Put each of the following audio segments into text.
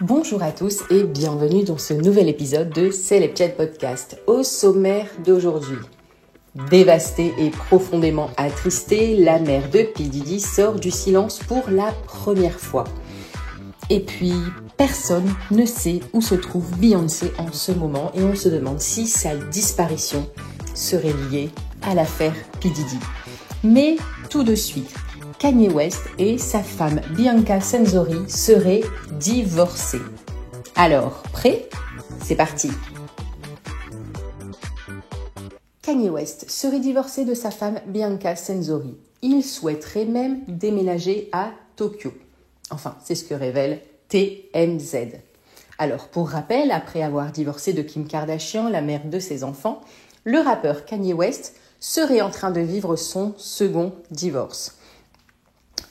Bonjour à tous et bienvenue dans ce nouvel épisode de Celebchat Podcast. Au sommaire d'aujourd'hui, dévastée et profondément attristée, la mère de P. Diddy sort du silence pour la première fois. Et puis, personne ne sait où se trouve Beyoncé en ce moment et on se demande si sa disparition serait liée à l'affaire P. Diddy. Mais tout de suite, Kanye West et sa femme Bianca Censori seraient divorcés. Alors, prêt ? C'est parti. Kanye West serait divorcé de sa femme Bianca Censori. Il souhaiterait même déménager à Tokyo. Enfin, c'est ce que révèle TMZ. Alors, pour rappel, après avoir divorcé de Kim Kardashian, la mère de ses enfants, le rappeur Kanye West serait en train de vivre son second divorce.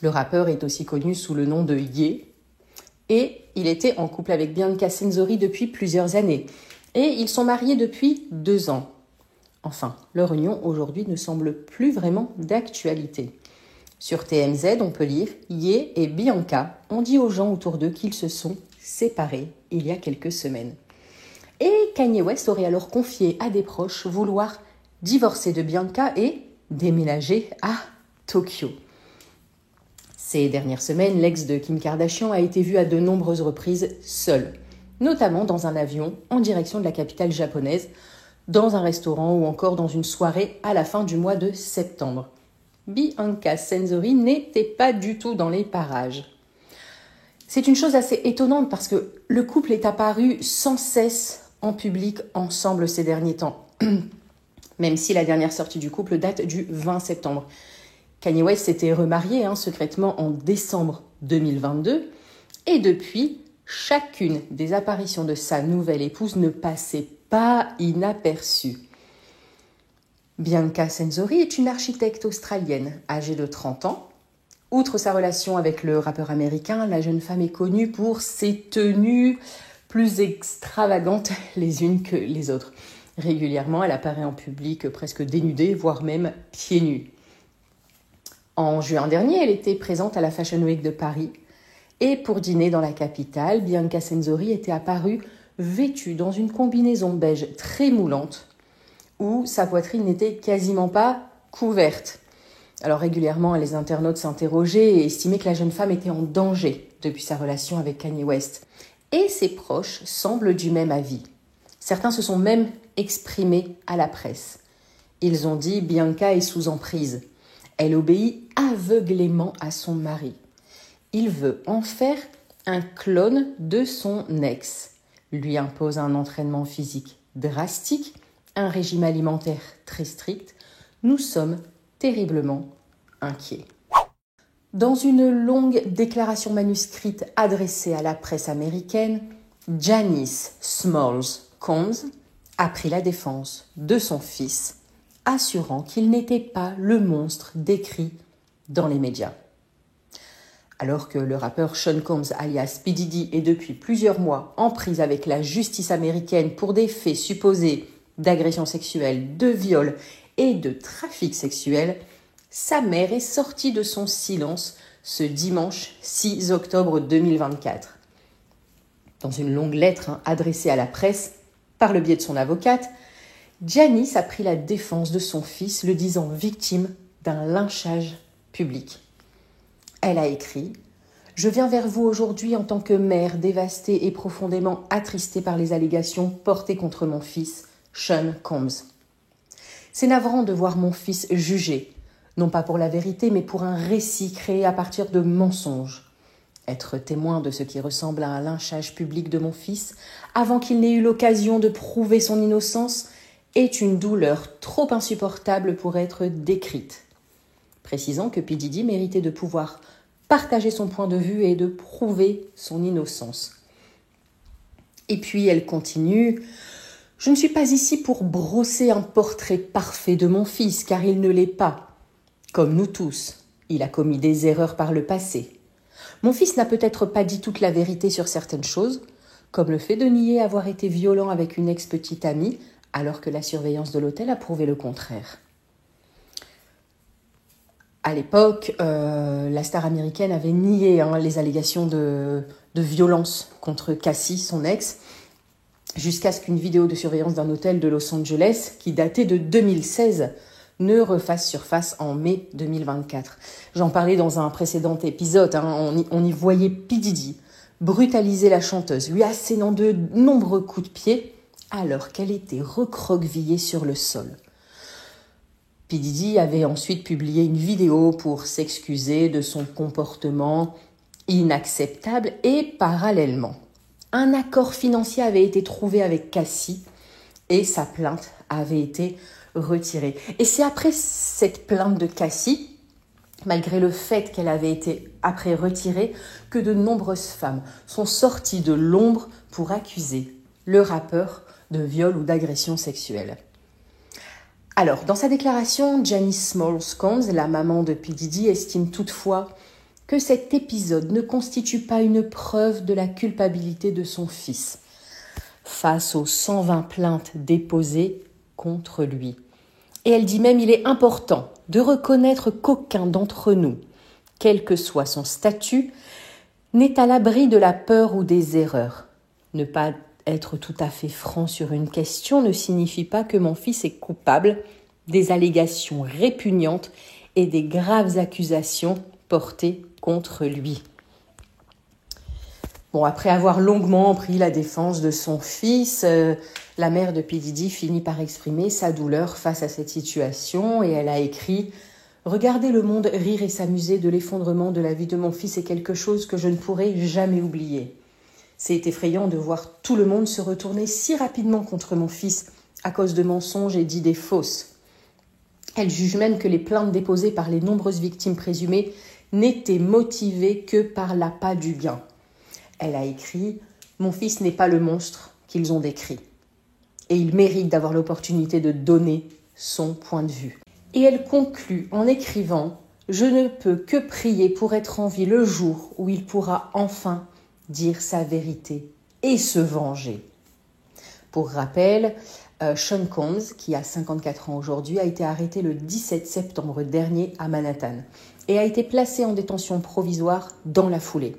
Le rappeur est aussi connu sous le nom de Ye et il était en couple avec Bianca Censori depuis plusieurs années. Et ils sont mariés depuis 2 ans. Enfin, leur union aujourd'hui ne semble plus vraiment d'actualité. Sur TMZ, on peut lire « Ye et Bianca ont dit aux gens autour d'eux qu'ils se sont séparés il y a quelques semaines ». Et Kanye West aurait alors confié à des proches vouloir divorcer de Bianca et déménager à Tokyo. Ces dernières semaines, l'ex de Kim Kardashian a été vu à de nombreuses reprises seul, notamment dans un avion en direction de la capitale japonaise, dans un restaurant ou encore dans une soirée à la fin du mois de septembre. Bianca Censori n'était pas du tout dans les parages. C'est une chose assez étonnante parce que le couple est apparu sans cesse en public ensemble ces derniers temps, même si la dernière sortie du couple date du 20 septembre. Kanye West s'était remarié secrètement en décembre 2022 et depuis, chacune des apparitions de sa nouvelle épouse ne passait pas inaperçue. Bianca Censori est une architecte australienne âgée de 30 ans. Outre sa relation avec le rappeur américain, la jeune femme est connue pour ses tenues plus extravagantes les unes que les autres. Régulièrement, elle apparaît en public presque dénudée, voire même pieds nus. En juin dernier, elle était présente à la Fashion Week de Paris. Et pour dîner dans la capitale, Bianca Censori était apparue vêtue dans une combinaison beige très moulante où sa poitrine n'était quasiment pas couverte. Alors régulièrement, les internautes s'interrogeaient et estimaient que la jeune femme était en danger depuis sa relation avec Kanye West. Et ses proches semblent du même avis. Certains se sont même exprimés à la presse. Ils ont dit « Bianca est sous emprise ». Elle obéit aveuglément à son mari. Il veut en faire un clone de son ex, lui impose un entraînement physique drastique, un régime alimentaire très strict. Nous sommes terriblement inquiets. Dans une longue déclaration manuscrite adressée à la presse américaine, Janice Smalls Combs a pris la défense de son fils, assurant qu'il n'était pas le monstre décrit dans les médias. Alors que le rappeur Sean Combs alias P. Diddy est depuis plusieurs mois en prise avec la justice américaine pour des faits supposés d'agression sexuelle, de viol et de trafic sexuel, sa mère est sortie de son silence ce dimanche 6 octobre 2024. Dans une longue lettre adressée à la presse par le biais de son avocate, Janice a pris la défense de son fils, le disant victime d'un lynchage public. Elle a écrit « Je viens vers vous aujourd'hui en tant que mère dévastée et profondément attristée par les allégations portées contre mon fils, Sean Combs. C'est navrant de voir mon fils jugé, non pas pour la vérité, mais pour un récit créé à partir de mensonges. Être témoin de ce qui ressemble à un lynchage public de mon fils, avant qu'il n'ait eu l'occasion de prouver son innocence, est une douleur trop insupportable pour être décrite. » Précisant que P. Diddy méritait de pouvoir partager son point de vue et de prouver son innocence. Et puis elle continue « Je ne suis pas ici pour brosser un portrait parfait de mon fils, car il ne l'est pas. Comme nous tous, il a commis des erreurs par le passé. Mon fils n'a peut-être pas dit toute la vérité sur certaines choses, comme le fait de nier avoir été violent avec une ex-petite amie, alors que la surveillance de l'hôtel a prouvé le contraire. À l'époque, la star américaine avait nié les allégations de violence contre Cassie, son ex, jusqu'à ce qu'une vidéo de surveillance d'un hôtel de Los Angeles, qui datait de 2016, ne refasse surface en mai 2024. J'en parlais dans un précédent épisode, on y voyait P. Diddy brutaliser la chanteuse, lui assénant de nombreux coups de pied, alors qu'elle était recroquevillée sur le sol. P. Diddy avait ensuite publié une vidéo pour s'excuser de son comportement inacceptable et parallèlement, un accord financier avait été trouvé avec Cassie et sa plainte avait été retirée. Et c'est après cette plainte de Cassie, malgré le fait qu'elle avait été après retirée, que de nombreuses femmes sont sorties de l'ombre pour accuser le rappeur de viol ou d'agression sexuelle. Alors, dans sa déclaration, Janice Small-Scones, la maman de P. Diddy, estime toutefois que cet épisode ne constitue pas une preuve de la culpabilité de son fils face aux 120 plaintes déposées contre lui. Et elle dit même: il est important de reconnaître qu'aucun d'entre nous, quel que soit son statut, n'est à l'abri de la peur ou des erreurs. Ne pas être tout à fait franc sur une question ne signifie pas que mon fils est coupable des allégations répugnantes et des graves accusations portées contre lui. Bon, après avoir longuement pris la défense de son fils, la mère de P. Diddy finit par exprimer sa douleur face à cette situation et elle a écrit « Regarder le monde rire et s'amuser de l'effondrement de la vie de mon fils est quelque chose que je ne pourrai jamais oublier. C'est effrayant de voir tout le monde se retourner si rapidement contre mon fils à cause de mensonges et d'idées fausses. Elle juge même que les plaintes déposées par les nombreuses victimes présumées n'étaient motivées que par l'appât du gain. Elle a écrit « Mon fils n'est pas le monstre qu'ils ont décrit. Et il mérite d'avoir l'opportunité de donner son point de vue. » Et elle conclut en écrivant « Je ne peux que prier pour être en vie le jour où il pourra enfin dire sa vérité et se venger. » Pour rappel, Sean Combs, qui a 54 ans aujourd'hui, a été arrêté le 17 septembre dernier à Manhattan et a été placé en détention provisoire dans la foulée.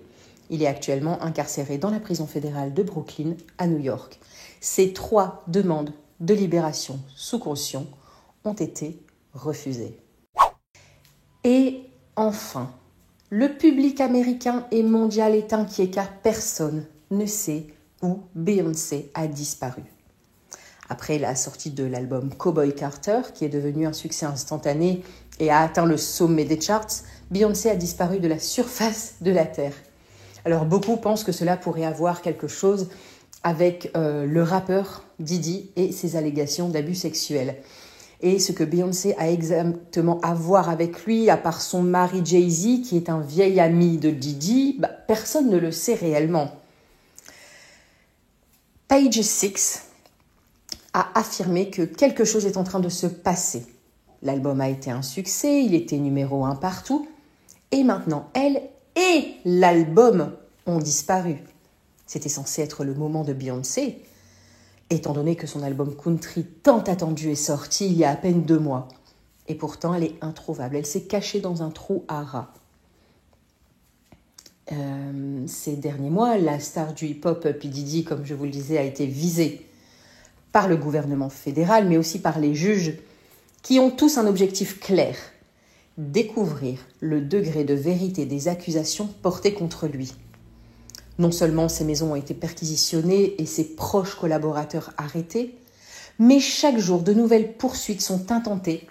Il est actuellement incarcéré dans la prison fédérale de Brooklyn, à New York. Ces 3 demandes de libération sous caution ont été refusées. Et enfin, le public américain et mondial est inquiet car personne ne sait où Beyoncé a disparu. Après la sortie de l'album Cowboy Carter, qui est devenu un succès instantané et a atteint le sommet des charts, Beyoncé a disparu de la surface de la Terre. Alors beaucoup pensent que cela pourrait avoir quelque chose avec le rappeur Diddy et ses allégations d'abus sexuels. Et ce que Beyoncé a exactement à voir avec lui, à part son mari Jay-Z, qui est un vieil ami de Diddy, personne ne le sait réellement. Page Six a affirmé que quelque chose est en train de se passer. L'album a été un succès, il était numéro 1 partout, et maintenant elle et l'album ont disparu. C'était censé être le moment de Beyoncé, étant donné que son album Country tant attendu est sorti il y a à peine 2 mois. Et pourtant, elle est introuvable. Elle s'est cachée dans un trou à rats. Ces derniers mois, la star du hip-hop P. Diddy, comme je vous le disais, a été visée par le gouvernement fédéral, mais aussi par les juges, qui ont tous un objectif clair: découvrir le degré de vérité des accusations portées contre lui. Non seulement ses maisons ont été perquisitionnées et ses proches collaborateurs arrêtés, mais chaque jour, de nouvelles poursuites sont intentées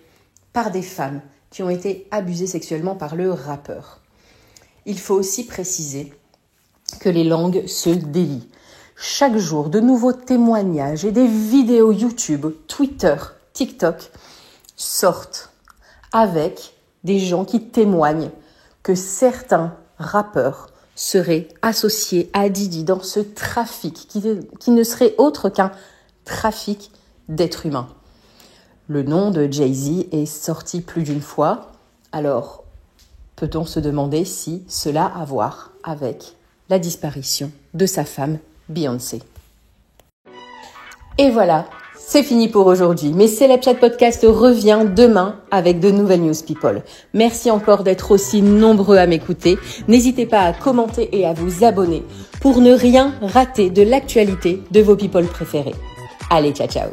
par des femmes qui ont été abusées sexuellement par le rappeur. Il faut aussi préciser que les langues se délient. Chaque jour, de nouveaux témoignages et des vidéos YouTube, Twitter, TikTok sortent avec des gens qui témoignent que certains rappeurs seraient associés à Diddy dans ce trafic qui ne serait autre qu'un trafic d'êtres humains. Le nom de Jay-Z est sorti plus d'une fois. Alors, peut-on se demander si cela a à voir avec la disparition de sa femme Beyoncé? Et voilà, C'est fini pour aujourd'hui, mais Celeb Chat Podcast revient demain avec de nouvelles news people. Merci encore d'être aussi nombreux à m'écouter. N'hésitez pas à commenter et à vous abonner pour ne rien rater de l'actualité de vos people préférés. Allez, ciao ciao.